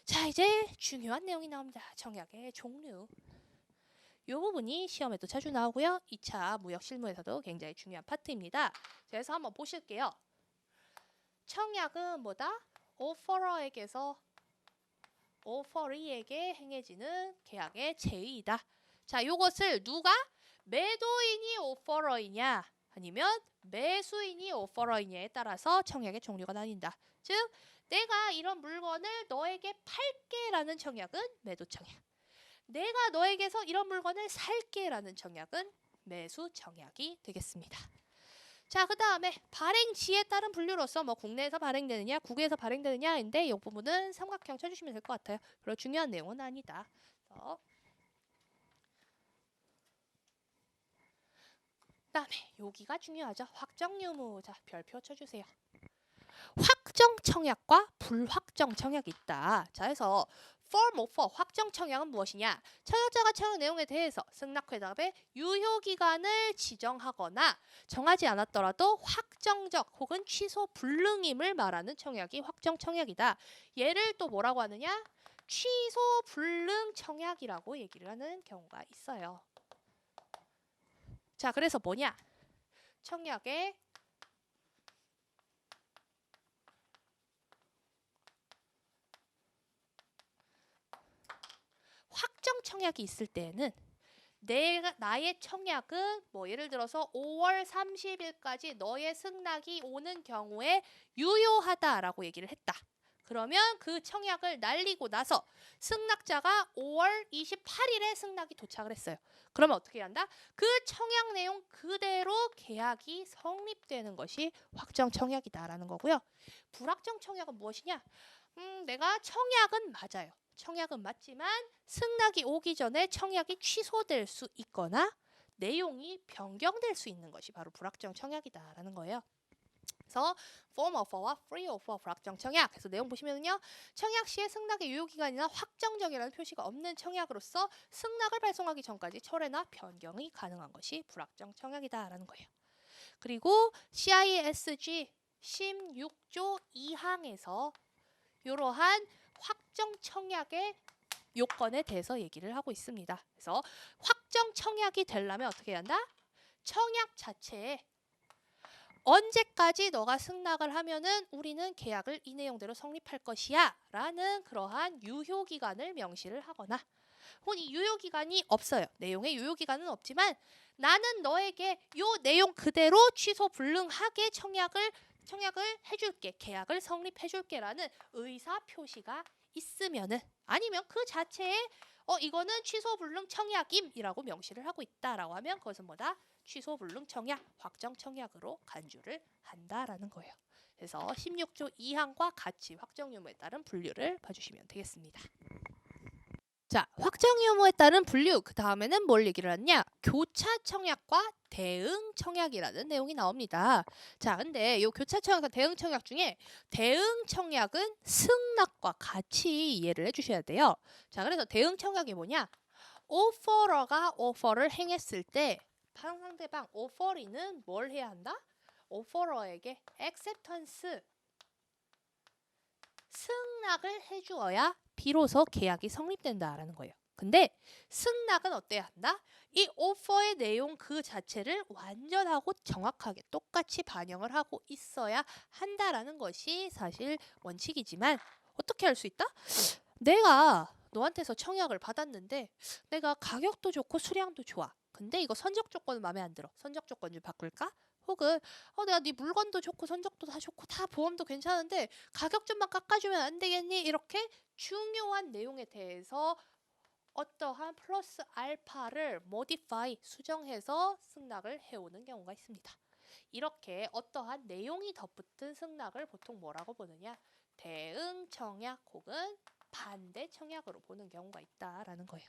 자, 이제 중요한 내용이 나옵니다. 청약의 종류. 이 부분이 시험에도 자주 나오고요. 2차 무역 실무에서도 굉장히 중요한 파트입니다. 그래서 한번 보실게요. 청약은 뭐다? 오퍼러에게서 오퍼리에게 행해지는 계약의 제의이다. 자, 이것을 누가? 매도인이 오퍼러이냐 아니면 매수인이 오퍼러이냐에 따라서 청약의 종류가 나뉜다. 즉, 내가 이런 물건을 너에게 팔게라는 청약은 매도 청약. 내가 너에게서 이런 물건을 살게라는 청약은 매수 청약이 되겠습니다. 자, 그 다음에 발행지에 따른 분류로서 뭐 국내에서 발행되느냐 국외에서 발행되느냐인데 이 부분은 삼각형 쳐주시면 될 것 같아요. 별로 중요한 내용은 아니다. 그다음에 여기가 중요하죠. 확정 유무. 자, 별표 쳐주세요. 확정 청약과 불확정 청약이 있다. 자, 그래서 form offer 확정 청약은 무엇이냐? 청약자가 청약 내용에 대해서 승낙회답의 유효 기간을 지정하거나 정하지 않았더라도 확정적 혹은 취소 불능임을 말하는 청약이 확정 청약이다. 얘를 또 뭐라고 하느냐? 취소 불능 청약이라고 얘기를 하는 경우가 있어요. 자, 그래서 뭐냐? 청약의 확정 청약이 있을 때에는 나의 청약은 뭐 예를 들어서 5월 30일까지 너의 승낙이 오는 경우에 유효하다라고 얘기를 했다. 그러면 그 청약을 날리고 나서 승낙자가 5월 28일에 승낙이 도착을 했어요. 그러면 어떻게 한다? 그 청약 내용 그대로 계약이 성립되는 것이 확정 청약이다라는 거고요. 불확정 청약은 무엇이냐? 내가 청약은 맞아요. 청약은 맞지만 승낙이 오기 전에 청약이 취소될 수 있거나 내용이 변경될 수 있는 것이 바로 불확정 청약이다라는 거예요. 그래서 form offer와 free offer 불확정 청약. 그래서 내용 보시면요. 청약 시에 승낙의 유효 기간이나 확정적이라는 표시가 없는 청약으로서 승낙을 발송하기 전까지 철회나 변경이 가능한 것이 불확정 청약이다라는 거예요. 그리고 CISG 16조 2항에서 이러한 확정 청약의 요건에 대해서 얘기를 하고 있습니다. 그래서 확정 청약이 되려면 어떻게 해야 한다? 청약 자체에 언제까지 너가 승낙을 하면은 우리는 계약을 이 내용대로 성립할 것이야 라는 그러한 유효기간을 명시를 하거나 혹은 이 유효기간이 없어요. 내용에 유효기간은 없지만 나는 너에게 요 내용 그대로 취소 불능하게 청약을 해줄게. 계약을 성립해줄게 라는 의사 표시가 있으면은 아니면 그 자체에 이거는 취소 불능 청약임이라고 명시를 하고 있다라고 하면 그것은 뭐다? 취소 불능 청약, 확정 청약으로 간주를 한다라는 거예요. 그래서 16조 2항과 같이 확정 유무에 따른 분류를 봐주시면 되겠습니다. 자, 확정 유무에 따른 분류. 그 다음에는 뭘 얘기를 하냐? 교차 청약과 대응 청약이라는 내용이 나옵니다. 자, 근데 이 교차 청약과 대응 청약 중에 대응 청약은 승낙과 같이 이해를 해주셔야 돼요. 자, 그래서 대응 청약이 뭐냐? 오퍼러가 오퍼를 행했을 때 상대방 오퍼리는 뭘 해야 한다? 오퍼러에게 액셉턴스 승낙을 해주어야 비로소 계약이 성립된다라는 거예요. 근데 승낙은 어때야 한다? 이 오퍼의 내용 그 자체를 완전하고 정확하게 똑같이 반영을 하고 있어야 한다라는 것이 사실 원칙이지만 어떻게 할 수 있다? 내가 너한테서 청약을 받았는데 내가 가격도 좋고 수량도 좋아. 근데 이거 선적 조건은 마음에 안 들어. 선적 조건 좀 바꿀까? 혹은 내가 네 물건도 좋고 선적도 다 좋고 다 보험도 괜찮은데 가격 좀만 깎아주면 안 되겠니? 이렇게 중요한 내용에 대해서 어떠한 플러스 알파를 modify 수정해서 승낙을 해오는 경우가 있습니다. 이렇게 어떠한 내용이 덧붙은 승낙을 보통 뭐라고 보느냐? 대응 청약 혹은 반대 청약으로 보는 경우가 있다라는 거예요.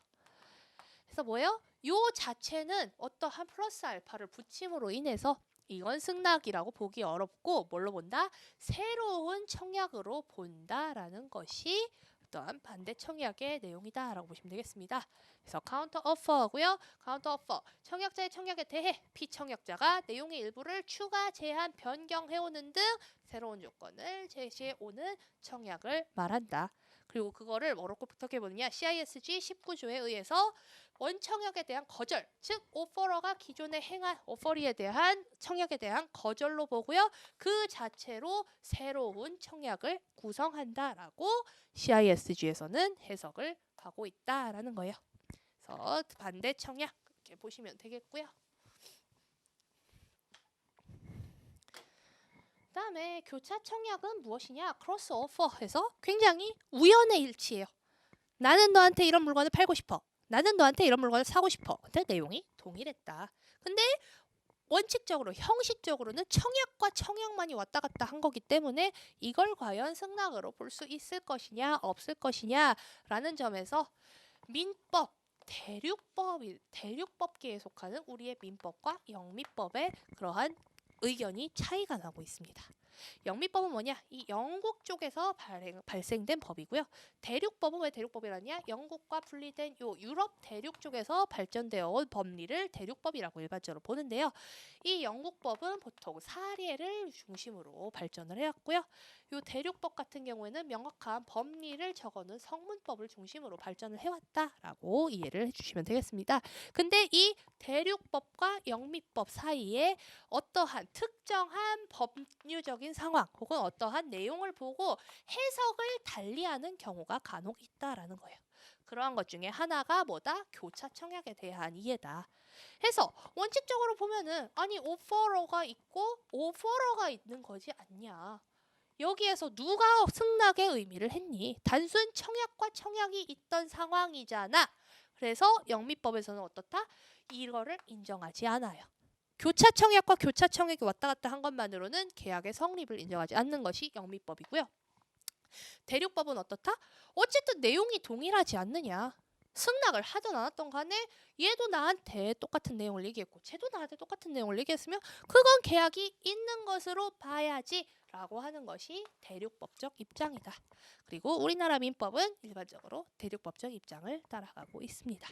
그래서 뭐예요? 요 자체는 어떠한 플러스 알파를 붙임으로 인해서 이건 승낙이라고 보기 어렵고 뭘로 본다? 새로운 청약으로 본다라는 것이 어떠한 반대 청약의 내용이다라고 보시면 되겠습니다. 그래서 카운터 오퍼고요. 카운터 오퍼 청약자의 청약에 대해 피청약자가 내용의 일부를 추가, 제한, 변경해오는 등 새로운 조건을 제시해오는 청약을 말한다. 그리고 그거를 뭐로 어떻게 보느냐? CISG 19조에 의해서 원청약에 대한 거절, 즉 오퍼러가 기존에 행한 오퍼리에 대한 청약에 대한 거절로 보고요. 그 자체로 새로운 청약을 구성한다라고 CISG에서는 해석을 하고 있다라는 거예요. 그래서 반대 청약 이렇게 보시면 되겠고요. 그다음에 교차 청약은 무엇이냐? 크로스 오퍼해서 굉장히 우연의 일치예요. 나는 너한테 이런 물건을 팔고 싶어. 나는 너한테 이런 물건을 사고 싶어. 근데 내용이 동일했다. 근데 원칙적으로 형식적으로는 청약과 청약만이 왔다 갔다 한 거기 때문에 이걸 과연 승낙으로 볼 수 있을 것이냐 없을 것이냐라는 점에서 민법 대륙법계에 속하는 우리의 민법과 영미법의 그러한 의견이 차이가 나고 있습니다. 영미법은 뭐냐? 이 영국 쪽에서 발생된 법이고요. 대륙법은 왜 대륙법이라냐? 영국과 분리된 요 유럽 대륙 쪽에서 발전되어 온 법리를 대륙법이라고 일반적으로 보는데요. 이 영국법은 보통 사례를 중심으로 발전을 해왔고요. 요 대륙법 같은 경우에는 명확한 법리를 적어놓은 성문법을 중심으로 발전을 해왔다라고 이해를 해주시면 되겠습니다. 근데 이 대륙법과 영미법 사이에 어떠한 특정한 법률적인 상황 혹은 어떠한 내용을 보고 해석을 달리하는 경우가 간혹 있다라는 거예요. 그러한 것 중에 하나가 뭐다? 교차 청약에 대한 이해다. 해서 원칙적으로 보면은 아니 오퍼러가 있고 오퍼러가 있는 거지 않냐. 여기에서 누가 승낙의 의미를 했니? 단순 청약과 청약이 있던 상황이잖아. 그래서 영미법에서는 어떻다? 이거를 인정하지 않아요. 교차 청약과 교차 청약이 왔다 갔다 한 것만으로는 계약의 성립을 인정하지 않는 것이 영미법이고요. 대륙법은 어떻다? 어쨌든 내용이 동일하지 않느냐. 승낙을 하든 안 하든 간에 얘도 나한테 똑같은 내용을 얘기했고 쟤도 나한테 똑같은 내용을 얘기했으면 그건 계약이 있는 것으로 봐야지 라고 하는 것이 대륙법적 입장이다. 그리고 우리나라 민법은 일반적으로 대륙법적 입장을 따라가고 있습니다.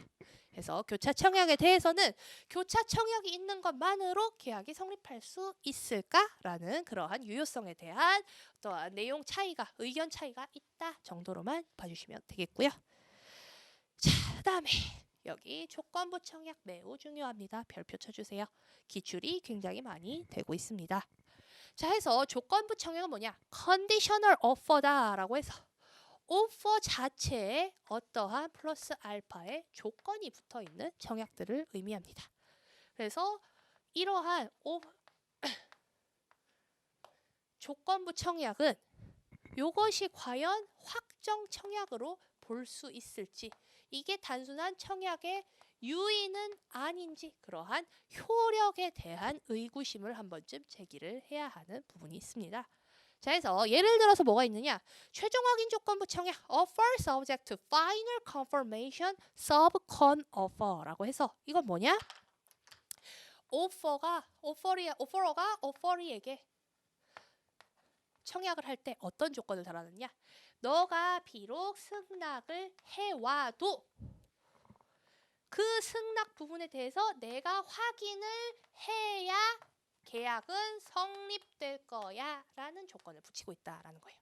그래서 교차 청약에 대해서는 교차 청약이 있는 것만으로 계약이 성립할 수 있을까라는 그러한 유효성에 대한 어떠한 내용 차이가 의견 차이가 있다 정도로만 봐주시면 되겠고요. 자, 그다음에 여기 조건부 청약 매우 중요합니다. 별표 쳐주세요. 기출이 굉장히 많이 되고 있습니다. 자, 해서 조건부 청약은 뭐냐? 컨디셔널 오퍼다라고 해서 오퍼 자체에 어떠한 플러스 알파의 조건이 붙어있는 청약들을 의미합니다. 그래서 이러한 조건부 청약은 이것이 과연 확정 청약으로 볼 수 있을지 이게 단순한 청약의 유인은 아닌지 그러한 효력에 대한 의구심을 한 번쯤 제기를 해야 하는 부분이 있습니다. 자, 해서 예를 들어서 뭐가 있느냐? 최종 확인 조건부 청약 offer subject to final confirmation subcon offer라고 해서 이건 뭐냐? 오퍼러가 오퍼리에게 청약을 할 때 어떤 조건을 달아놨냐? 너가 비록 승낙을 해와도 그 승낙 부분에 대해서 내가 확인을 해야 계약은 성립될 거야 라는 조건을 붙이고 있다라는 거예요.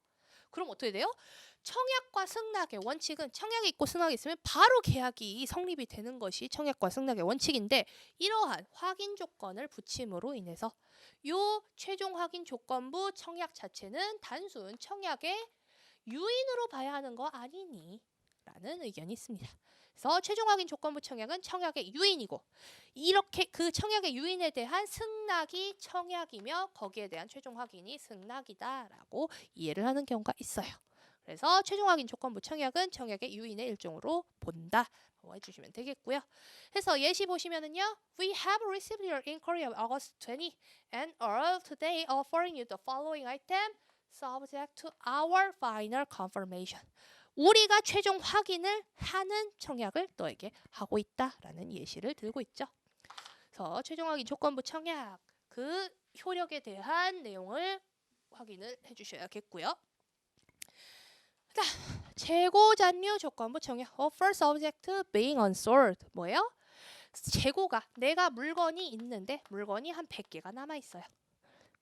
그럼 어떻게 돼요? 청약과 승낙의 원칙은 청약이 있고 승낙이 있으면 바로 계약이 성립이 되는 것이 청약과 승낙의 원칙인데 이러한 확인 조건을 붙임으로 인해서 요 최종 확인 조건부 청약 자체는 단순 청약의 유인으로 봐야 하는 거 아니니? 라는 의견이 있습니다. 그래서 최종 확인 조건부 청약은 청약의 유인이고 이렇게 그 청약의 유인에 대한 승낙이 청약이며 거기에 대한 최종 확인이 승낙이다라고 이해를 하는 경우가 있어요. 그래서 최종 확인 조건부 청약은 청약의 유인의 일종으로 본다라고 해주시면 되겠고요. 그래서 예시 보시면은요. We have received your inquiry of August 20 and are today offering you the following item subject to our final confirmation. 우리가 최종 확인을 하는 청약을 너에게 하고 있다라는 예시를 들고 있죠. 그래서 최종 확인 조건부 청약 그 효력에 대한 내용을 확인을 해주셔야겠고요. 재고 잔류 조건부 청약 offer subject to being unsold 뭐예요? 재고가 내가 물건이 있는데 물건이 한 100개가 남아 있어요.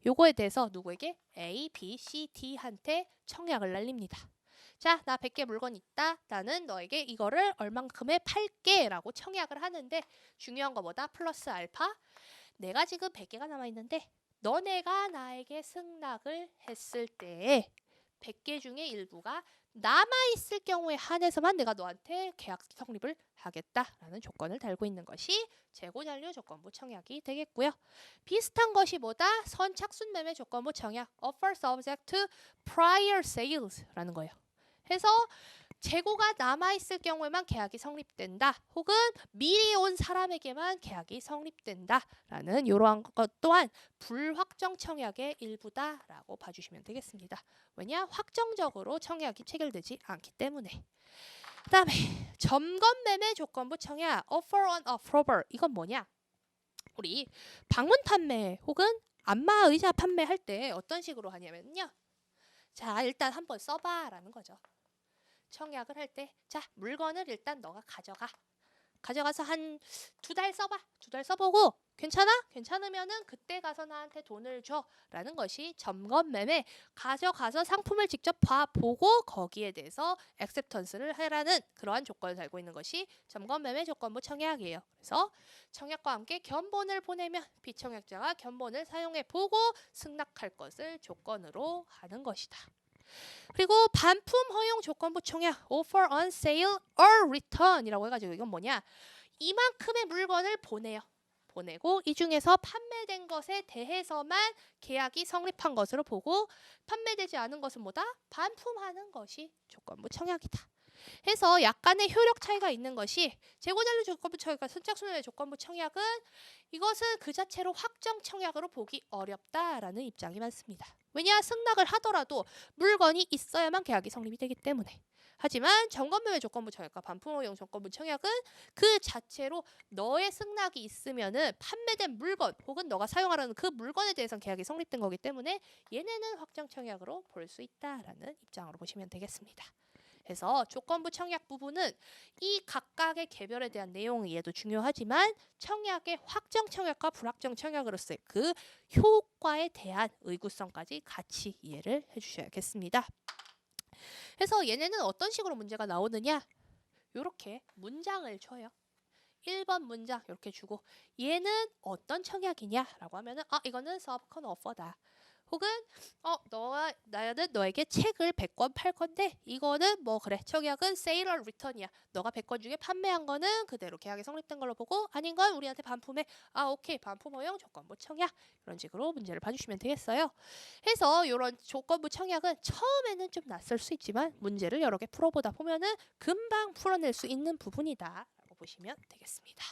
요거에 대해서 누구에게 A, B, C, D한테 청약을 날립니다. 자, 나 100개 물건 있다. 나는 너에게 이거를 얼만큼에 팔게 라고 청약을 하는데 중요한 거 뭐다? 플러스 알파. 내가 지금 100개가 남아있는데 너네가 나에게 승낙을 했을 때에 100개 중에 일부가 남아있을 경우에 한해서만 내가 너한테 계약 성립을 하겠다라는 조건을 달고 있는 것이 재고잔류 조건부 청약이 되겠고요. 비슷한 것이 뭐다? 선착순 매매 조건부 청약 offer subject to prior sales라는 거예요. 해서 재고가 남아있을 경우에만 계약이 성립된다. 혹은 미리 온 사람에게만 계약이 성립된다라는 이러한 것 또한 불확정 청약의 일부다라고 봐주시면 되겠습니다. 왜냐? 확정적으로 청약이 체결되지 않기 때문에. 그 다음에 점검 매매 조건부 청약 offer on approval. 이건 뭐냐? 우리 방문 판매 혹은 안마 의자 판매할 때 어떤 식으로 하냐면요. 자, 일단 한번 써봐 라는 거죠. 청약을 할 때 자, 물건을 일단 너가 가져가서 한 2달 써봐. 2달 써보고 괜찮아? 괜찮으면은 그때 가서 나한테 돈을 줘 라는 것이 점검 매매. 가져가서 상품을 직접 봐보고 거기에 대해서 액셉턴스를 해라는 그러한 조건을 달고 있는 것이 점검 매매 조건부 청약이에요. 그래서 청약과 함께 견본을 보내면 비청약자가 견본을 사용해 보고 승낙할 것을 조건으로 하는 것이다. 그리고 반품 허용 조건부 청약 offer on sale or return이라고 해가지고 이건 뭐냐? 이만큼의 물건을 보내고 이 중에서 판매된 것에 대해서만 계약이 성립한 것으로 보고 판매되지 않은 것은 뭐다? 반품하는 것이 조건부 청약이다. 해서 약간의 효력 차이가 있는 것이 재고잔류 조건부 청약과 선착순의 조건부 청약은 이것은 그 자체로 확정 청약으로 보기 어렵다라는 입장이 많습니다. 왜냐? 승낙을 하더라도 물건이 있어야만 계약이 성립이 되기 때문에. 하지만 점검매매 조건부 청약과 반품허용 조건부 청약은 그 자체로 너의 승낙이 있으면은 판매된 물건 혹은 너가 사용하려는 그 물건에 대해서는 계약이 성립된 거기 때문에 얘네는 확정 청약으로 볼 수 있다라는 입장으로 보시면 되겠습니다. 그래서 조건부 청약 부분은 이 각각의 개별에 대한 내용 이해도 중요하지만 청약의 확정 청약과 불확정 청약으로서의 그 효과에 대한 의구성까지 같이 이해를 해주셔야겠습니다. 그래서 얘네는 어떤 식으로 문제가 나오느냐? 이렇게 문장을 줘요. 1번 문장 이렇게 주고 얘는 어떤 청약이냐라고 하면은 이거는 subcon offer다. 혹은 나는 너에게 책을 100권 팔 건데 이거는 뭐 그래 청약은 sale or return이야. 너가 100권 중에 판매한 거는 그대로 계약이 성립된 걸로 보고 아닌 건 우리한테 반품해. 오케이 반품 허용 조건부 청약 이런 식으로 문제를 봐주시면 되겠어요. 해서 이런 조건부 청약은 처음에는 좀 낯설 수 있지만 문제를 여러 개 풀어보다 보면은 금방 풀어낼 수 있는 부분이다라고 보시면 되겠습니다.